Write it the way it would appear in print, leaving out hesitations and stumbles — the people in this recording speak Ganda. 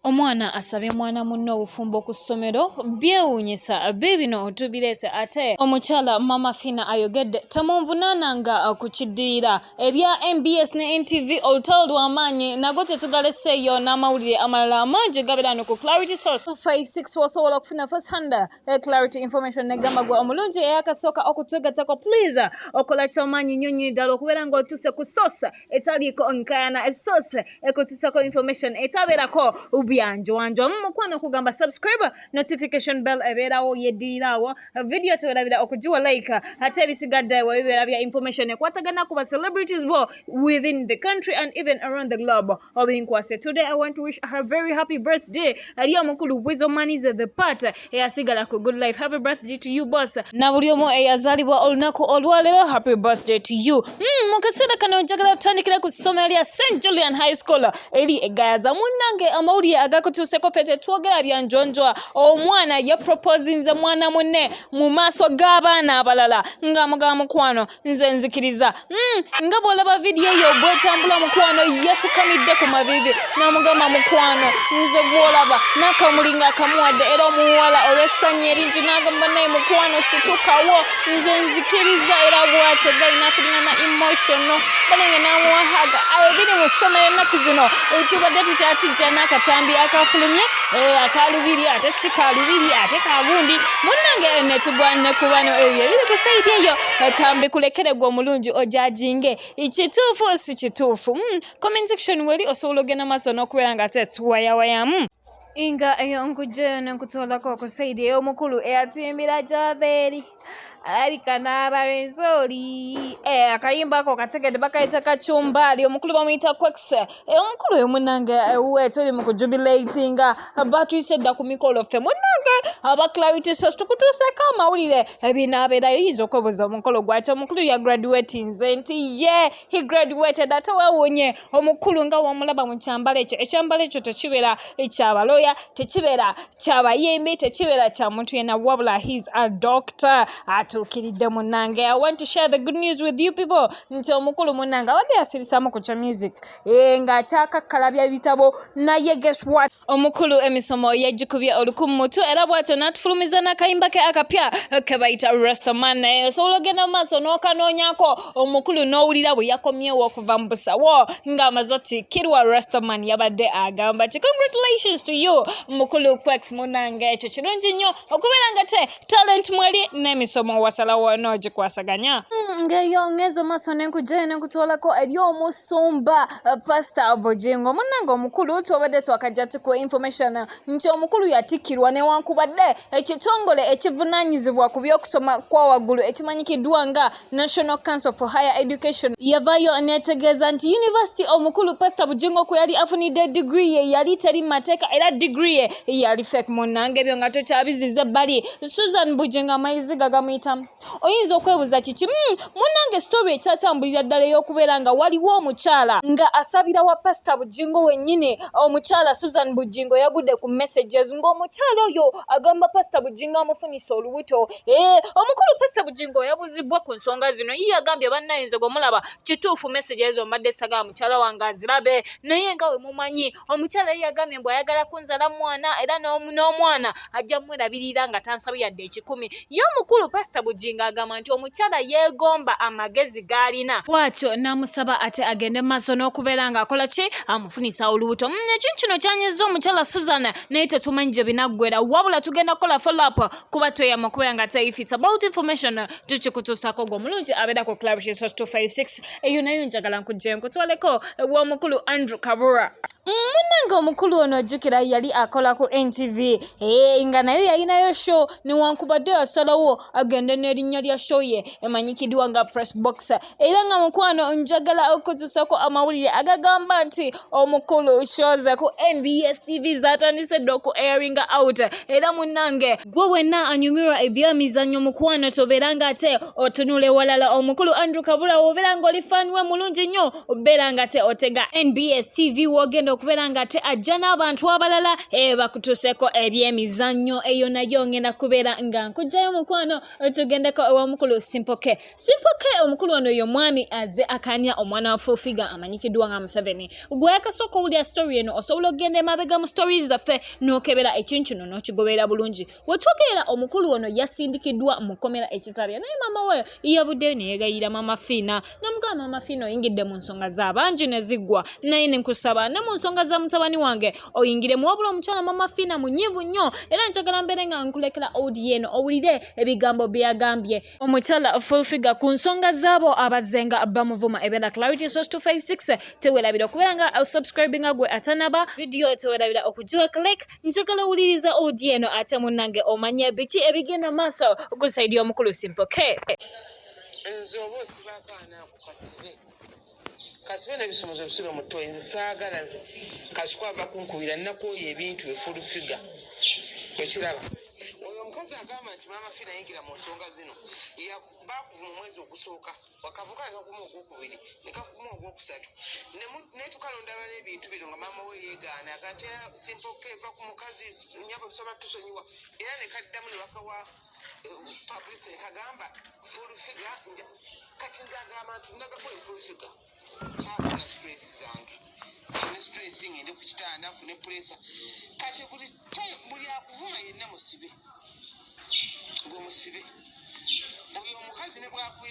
Omwana asabye mwana munne obufumbo ku ssomero byewuunyisa bibino tubirese ate omukyala Maama Fina ayogedde tamunvunaananga ku kiddiira ebya NBS ne NTV olutalo lw'amaanyi nago tetugaleseeyo n'amawulire amalala amangi gabirano ku Clarity Source 56 wasobola okufuna first hand Clarity information negamba gwe omulungi eyakasooka okutugatako please okola ky'amaanyi nnyo nnyo ddala okubeera ng'otuse ku source etaliiko nkayana source ekutusako information etabeerako byanjwanjwa mukwano kugamba subscribe notification bell ebeerawo yeddiiraawo video tewerabira okugiwa like ate ebisigadde webibeera bya information ekwatagana ku ba celebrities bo within the country and even around the globe obinkwase. Today I want to wish her very happy birthday ali omukulu Bwizo Manize the part eyasigala ku good life. Happy birthday to you boss na buli omu eyazaalibwa olunaku olwaleero happy birthday to you. Mu kaseera kano njagala tutandikira ku ssomero lya ST JULIAN HIGH SCHOOL eri egayaza munnange amawulire agakutuuseko fete twogera byanjonjwa omwana yapropose nze mwana munne mu maaso g'abaana abalala ng'amugamba mukwano nze nzikiriza nga bw'olaba vidiyo eyo bw'etambula mukwano yefukamidde ku mavivi n'amugamba mukwano nze gw'olaba n'akamuli ng'akamuwadde era omuwala olw'essanyu eringi n'agamba naye mukwano situkawo nze nzikiriza era bw'atyo galina feeling na emotional banenge n'amuwahaga ayogere mu ssomero ennaku zino etubadde tukyatijja n'akatambi akafulumye akalubiri ate si kalubiri ate kagundi munnange netugwanne ku bano ebyo ebiri ku sayidi eyo kambi kulekere gwe omulungi ojajinge kituufu si kituufu comment section weri osobola ogenda maaso n'okubeera nga ate tuwayawayamu inga eyo nkujjeyo nenkutolako ku sayidi ey'omukulu eyatuyimbira Javeri alabika n'abarenzooli akayimba ako kategedde bakayita kacumbali omukulu bamuyita Quex omukulu oyo munnange tuli mu kujubilatinga batuyise dda ku mikolo ffe munnange aba Clarity Source tukutuuseko amawulire ebinaabeerayo yinza okwebuuza omukolo gwati omukulu ya graduatinze nti he graduated ate weewuunye omukulu nga wamulaba mu kyambalo ekyo ekyambalo ekyo tekibeera ekyabaloya tekibeera kyabayimbi tekibeera kya muntu yenna wabula he's a doctor atuukiridde munnange. I want to share the good news with you people nti omukulu munnange abadde yasirisamu ku kya music ng'akyakakkalabya bitabo naye guess what omukulu emisomo yagikubye olukumu mutu era bw'atyo n'atufulumiza n'akayimba ke akapya ke bayita Rastaman osobola ogenda mu maaso n'okanoonyako omukulu n'owulira bwe yakomyewo okuva mu busawo ng'amaze otikkirwa Rastaman yabadde agamba ki congratulations to you mukulu Quex munnange ekyo kirungi nnyo okubeera nga te talent mweri n'emisomo wasalawo n'ogikwasaganya ngeyo ngezo maaso nenkujjayo nenkutwalako eri omusumba Pastor Bojingo munnange omukulu twabadde twakajjati ku information nti omukulu yatikkirwa newankubadde ekitongole ekivunaanyizibwa ku by'okusoma kwa waggulu ekimanyikiddwa nga National Council for Higher Education yavaayo netegeeza nti university omukulu Pastor Bojingo kwe yali afunidde degree ye yali teri mateeka era degree ye yali fake munnange ebyo nga tokyabiziza ebbali Susan Bujingo amayizi gagamuyita oyinza okwebuuza kiki munnange story ekyatambulira ddala ey'okubeera nga waliwo omukyala nga asabira wa Pastor Bujingo wennyini omukyala Susan Bujingo yagudde ku messages ng'omukyala oyo agamba Pastor Bujingo amufunisa olubuto omukulu Pastor Bujingo yabuuzibwa ku nsonga zino ye yagambye bannayinza gwe mulaba kituufu messages omadde sagala mukyala wange azirabe naye nga we mumanyi omukyala ye yagambye mbwe ayagala kunzala mwana era n'omwana ajja mwerabirira nga tansabye yadde ekikumi ye omukulu Pastor Bujingo agamba nti omukyala yeegomba amagezi g'alina bw'atyo n'amusaba ate agende maaso n'okubeera ng'akola ki amufunisa olubuto ekintu kino kyanyizza omukyala Susan naye tetumanyi gye binaggwera wabula tugenda kukola follow up kuba tweyama okubeera nga te if it's about information tukikutuusako gwe omulungi abeera ku Clarity Source 256 eyo nayo njagala nkujjeyo nkutwaleko ew'omukulu Andrew Kabura munnange omukulu ono ojjukira yali akola ku NTV nga naye yalinayo show newankubadde yasalawo agende n'erinnya lya show ye emanyikiddwa nga Press Box era nga mukwano njagala okutuusako amawulire agagamba nti omukulu shows ku NBS TV zatandise dda oku airing out era munnange gwe wenna anyumirwa ebyamizannyo mukwano tobeera nga ate otunule walala omukulu Andrew Kabura wobeera ng'oli fan we mulungi nnyo obeera nga te otega NBS TV wogenda okubeera nga ate ajja n'abantu abalala bakutuuseko ebyemizannyo eyo nayo ngenda kubeera nga nkujjayo mukwano tugendeko ew'omukulu Simple K. Simple K omukulu ono yo mwami azze akanya omwana wa Fufiga amanyikiddwa nga Museveni. Gwe yakasooka owulira story eno osobola okugenda emabega mu stories zaffe n'okebera ekintu kino n'okigoberera bulungi. Wetwogerera omukulu ono yasindikiddwa mu kkomera ekitalya naye maama we yavuddeyo ne yeegayirira Maama Fina n'amugamba Maama Fina oyingidde mu nsonga z'abangi ne ziggwa naye ne nkusaba ne mu nsonga za mutabani wange oyingiremu wabula omukyala Maama Fina munyiivu nnyo era njagala mbeere nga nkulekera audio eno owulire ebigambo bye yagambye omukyala Fufiga ku nsonga z'abo abazzenga bamuvuma ebeera Clarity Source 256 teweerabira okubeera nga subscribinga gwe atanaba video teweerabira okugiwa click njagala owuliriza audio eno ate munnange omanye biki ebigenda maaso ku side y'omukulu Simple K. Nze oba osiba akaana ako kasibe n'ebisomozo ebisiro mu ttoyi nze saagala nze kasikwava kunkubira nnakooyo ebintu Fufiga ekiraba oyo omukazi agamba nti Maama Fina yingira mu nsonga zino bakuva mu mwezi ogusooka wakavuka nekakuma ogwokubiri nekakuma ogwokusatu netukalonda bala ebintu bino nga maama we yeegaana agati Simple K eva ku mukazi nyabo bisoma tusonyiwa era nekaddamu ne bakawa publicity kagamba Fufiga kati nze agamba nti ndagako Fufiga kyafuna stress zange fune stress ngende ku kitanda nfune pressure kati buli akuvuma yenna musibe gwe musibe buli omukazi ne bwakuira